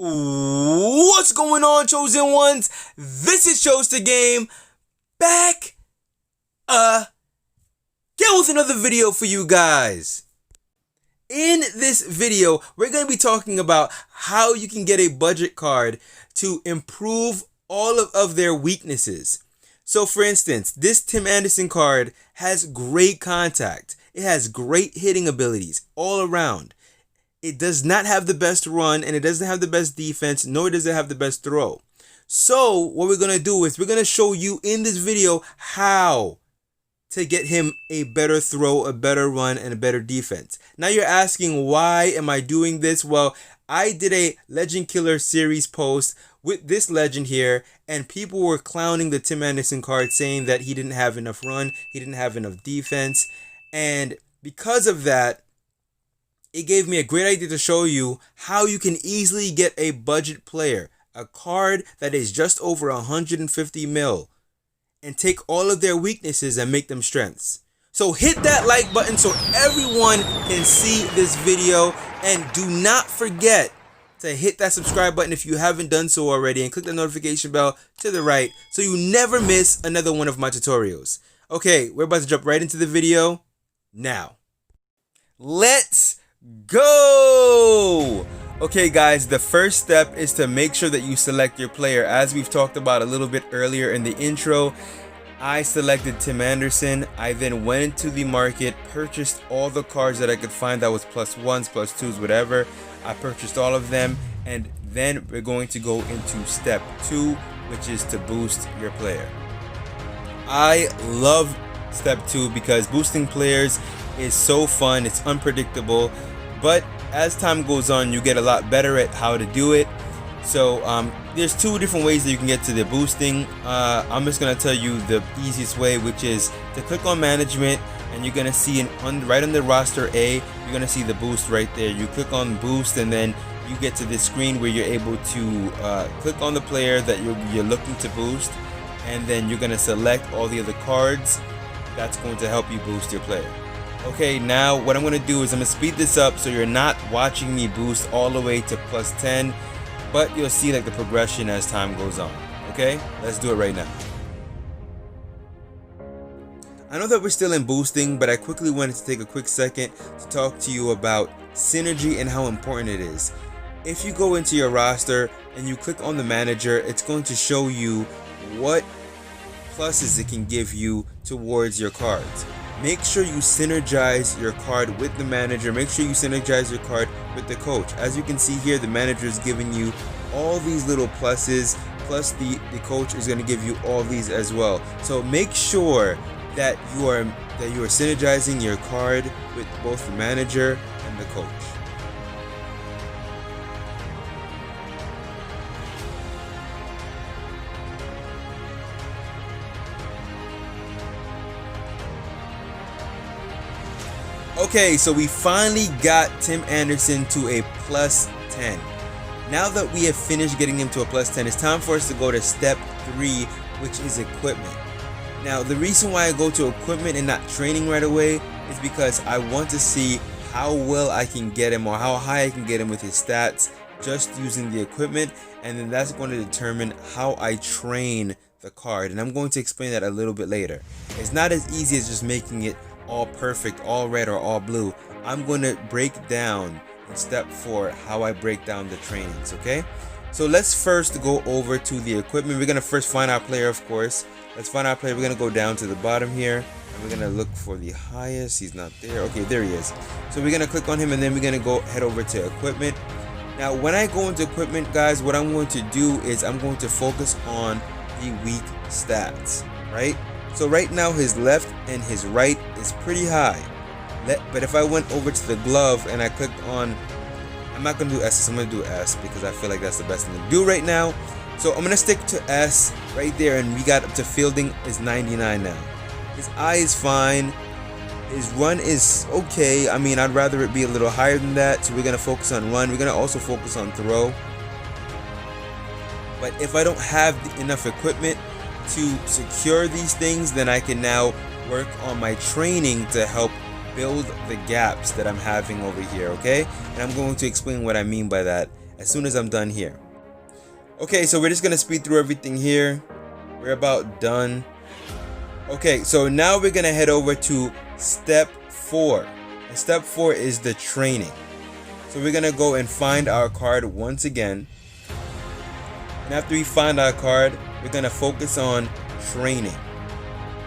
What's going on, chosen ones? This is Chose to Game back again with another video for you guys. In this video, we're going to be talking about how you can get a budget card to improve all of their weaknesses. So for instance, this Tim Anderson card has great contact. It has great hitting abilities all around. It does not have the best run, and it doesn't have the best defense, nor does it have the best throw. So what we're going to do is we're going to show you in this video how to get him a better throw, a better run, and a better defense. Now you're asking, why am I doing this? Well, I did a Legend Killer series post with this legend here, and people were clowning the Tim Anderson card, saying that he didn't have enough run, he didn't have enough defense, and because of that, it gave me a great idea to show you how you can easily get a budget player, a card that is just over 150 mil, and take all of their weaknesses and make them strengths. So hit that like button so everyone can see this video, and do not forget to hit that subscribe button if you haven't done so already, and click the notification bell to the right so you never miss another one of my tutorials. Okay, we're about to jump right into the video now. Let's go! Okay guys, the first step is to make sure that you select your player. As we've talked about a little bit earlier in the intro, I selected Tim Anderson. I then went into the market, purchased all the cards that I could find that was +1s, +2s, whatever. I purchased all of them, and then we're going to go into step 2, which is to boost your player. I love step 2 because boosting players is so fun. It's unpredictable, but as time goes on, you get a lot better at how to do it. So there's 2 different ways that you can get to the boosting. I'm just gonna tell you the easiest way, which is to click on management, and you're gonna see right on the roster A, you're gonna see the boost right there. You click on boost, and then you get to this screen where you're able to click on the player that you're looking to boost, and then you're gonna select all the other cards. That's going to help you boost your player. Okay, now what I'm going to do is I'm going to speed this up so you're not watching me boost all the way to +10, but you'll see like the progression as time goes on. Okay, let's do it right now. I know that we're still in boosting, but I quickly wanted to take a quick second to talk to you about synergy and how important it is. If you go into your roster and you click on the manager, it's going to show you what pluses it can give you towards your cards. Make sure you synergize your card with the manager. Make sure you synergize your card with the coach. As you can see here, the manager is giving you all these little pluses, plus the coach is going to give you all these as well. So make sure that you are synergizing your card with both the manager and the coach. Okay, so we finally got Tim Anderson to a +10. Now that we have finished getting him to a +10, it's time for us to go to step 3, which is equipment. Now, the reason why I go to equipment and not training right away is because I want to see how well I can get him, or how high I can get him with his stats just using the equipment, and then that's going to determine how I train the card, and I'm going to explain that a little bit later. It's not as easy as just making it all perfect, all red or all blue. I'm going to break down in step 4 how I break down the trainings. Okay, so let's first go over to the equipment. We're going to first find our player, of course. Let's find our player. We're going to go down to the bottom here, and we're going to look for the highest. He's not there. Okay, there he is. So we're going to click on him, and then we're going to head over to equipment. Now when I go into equipment, guys, what I'm going to do is I'm going to focus on the weak stats, right? So right now his left and his right is pretty high, but if I went over to the glove and I clicked on, I'm not going to do S, I'm going to do S because I feel like that's the best thing to do right now. So I'm going to stick to S right there, and we got up to fielding is 99 now. His eye is fine, his run is okay. I mean, I'd rather it be a little higher than that, so we're going to focus on run. We're going to also focus on throw. But if I don't have enough equipment to secure these things, then I can now work on my training to help build the gaps that I'm having over here, okay? And I'm going to explain what I mean by that as soon as I'm done here. Okay, so we're just gonna speed through everything here. We're about done. Okay, so now we're gonna head over to step 4. And step 4 is the training. So we're gonna go and find our card once again. And after we find our card, we're gonna focus on training.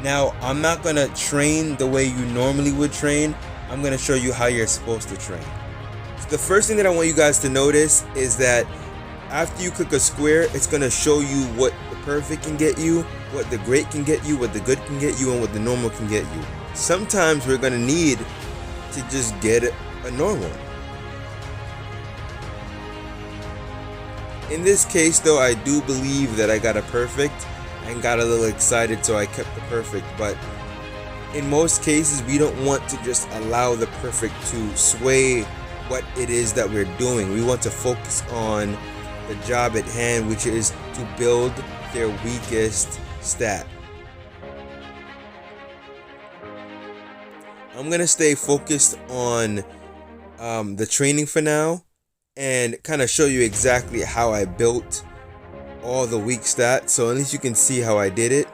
Now, I'm not gonna train the way you normally would train. I'm gonna show you how you're supposed to train. So the first thing that I want you guys to notice is that after you click a square, it's gonna show you what the perfect can get you, what the great can get you, what the good can get you, and what the normal can get you. Sometimes we're gonna need to just get a normal. In this case though, I do believe that I got a perfect and got a little excited, so I kept the perfect. But in most cases, we don't want to just allow the perfect to sway what it is that we're doing. We want to focus on the job at hand, which is to build their weakest stat. I'm gonna stay focused on the training for now and kind of show you exactly how I built all the weak stats, so at least you can see how I did it.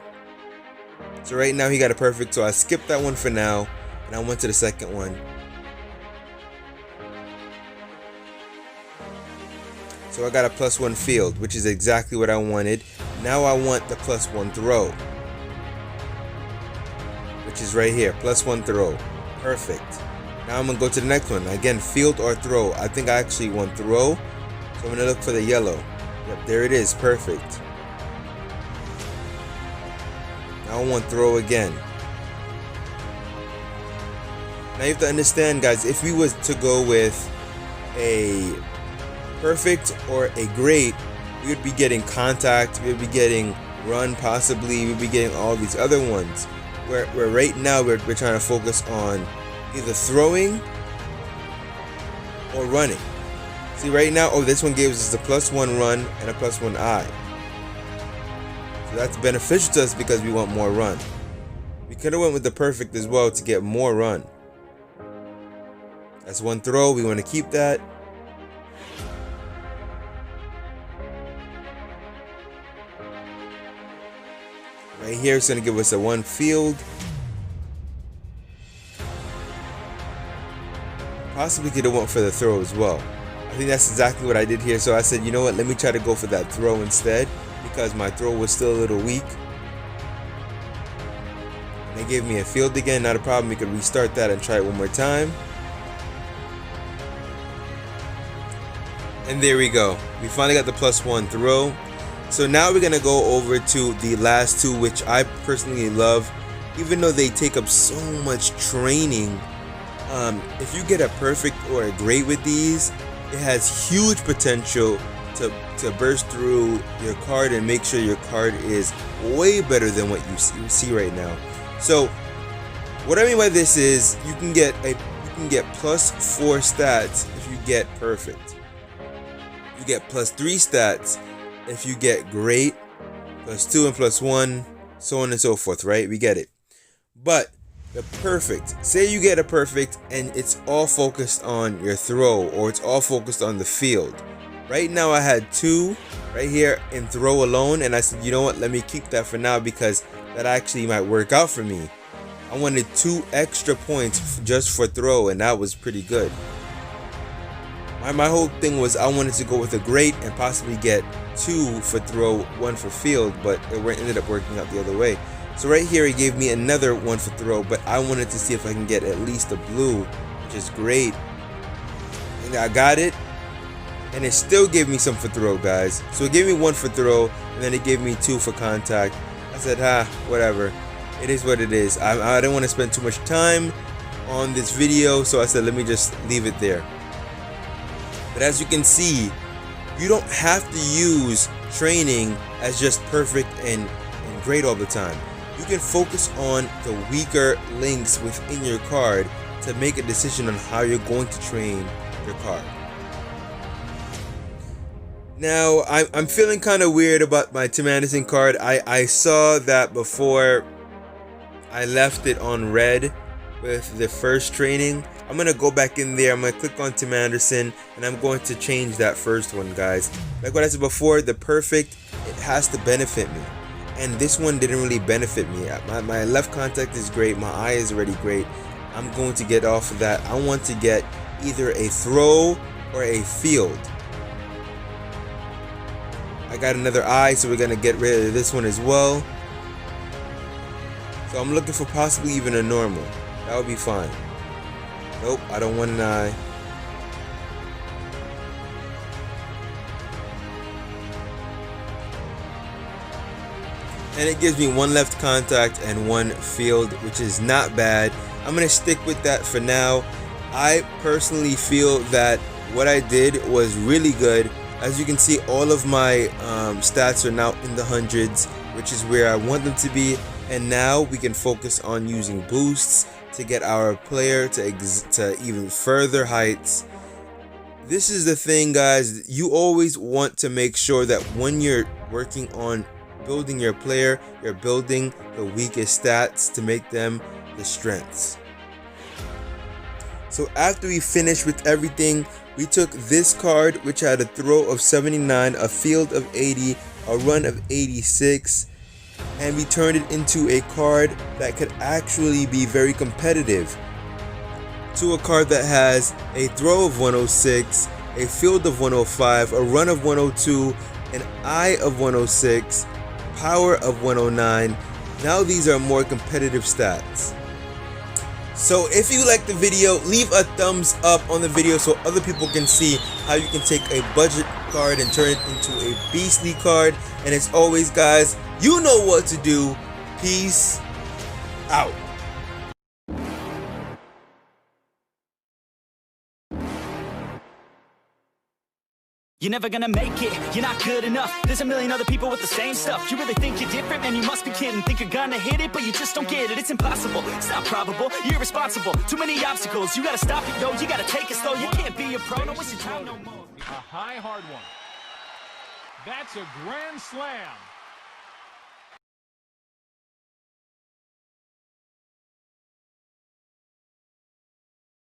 So right now he got a perfect, so I skipped that one for now and I went to the second one. So I got a +1 field, which is exactly what I wanted. Now I want the +1 throw, which is right here, +1 throw. Perfect. Now I'm gonna go to the next one. Again, field or throw. I think I actually want throw, so I'm gonna look for the yellow. Yep, there it is, perfect. Now I want throw again. Now you have to understand, guys, if we was to go with a perfect or a great, we would be getting contact, we would be getting run possibly, we would be getting all these other ones. Where right now we're trying to focus on either throwing or running. See right now, oh, this one gives us a +1 run and a +1 eye. So that's beneficial to us because we want more run. We could have went with the perfect as well to get more run. That's 1 throw, we want to keep that. Right here it's going to give us a 1 field. Possibly could have went for the throw as well. I think that's exactly what I did here. So I said, you know what, let me try to go for that throw instead, because my throw was still a little weak. And they gave me a field again, not a problem. We could restart that and try it one more time. And there we go. We finally got the +1 throw. So now we're gonna go over to the last two, which I personally love, even though they take up so much training. If you get a perfect or a great with these, it has huge potential to burst through your card and make sure your card is way better than what you see right now. So what I mean by this is you can get +4 stats if you get perfect. You get +3 stats if you get great, +2 and +1, so on and so forth, right? We get it. But the perfect, say you get a perfect and it's all focused on your throw, or it's all focused on the field. Right now I had 2 right here in throw alone, and I said, you know what, let me keep that for now because that actually might work out for me. I wanted 2 extra points just for throw, and that was pretty good. My whole thing was I wanted to go with a great and possibly get 2 for throw, 1 for field, but it ended up working out the other way. So right here it gave me another 1 for throw, but I wanted to see if I can get at least a blue, which is great. And I got it, and it still gave me some for throw, guys. So it gave me 1 for throw, and then it gave me 2 for contact. I said, whatever. It is what it is. I didn't want to spend too much time on this video, so I said, let me just leave it there. But as you can see, you don't have to use training as just perfect and great all the time. You can focus on the weaker links within your card to make a decision on how you're going to train your card. Now, I'm feeling kind of weird about my Tim Anderson card. I saw that before I left it on red, with the first training. I'm gonna go back in there, I'm gonna click on Tim Anderson, and I'm going to change that first one, guys. Like what I said before, the perfect, it has to benefit me. And this one didn't really benefit me. My left contact is great, my eye is already great. I'm going to get off of that. I want to get either a throw or a field. I got another eye, so we're gonna get rid of this one as well. So I'm looking for possibly even a normal. That would be fine. Nope, I don't want an eye. And it gives me one left contact and one field, which is not bad. I'm gonna stick with that for now. I personally feel that what I did was really good. As you can see, all of my stats are now in the hundreds, which is where I want them to be. And now we can focus on using boosts to get our player to even further heights. This is the thing, guys. You always want to make sure that when you're working on building your player, you're building the weakest stats to make them the strengths. So after we finished with everything, we took this card, which had a throw of 79, a field of 80, a run of 86, and we turned it into a card that could actually be very competitive. To a card that has a throw of 106, a field of 105, a run of 102, an eye of 106, power of 109. Now these are more competitive stats. So if you like the video, leave a thumbs up on the video so other people can see how you can take a budget card and turn it into a beastly card. And as always, guys, you know what to do. Peace out. You're never gonna make it, you're not good enough. There's a million other people with the same stuff. You really think you're different? Man, you must be kidding. Think you're gonna hit it, but you just don't get it. It's impossible, it's not probable, you're irresponsible. Too many obstacles, you gotta stop it, yo. You gotta take it slow, you can't be a pro. Don't waste your time no more. A high, hard one. That's a grand slam.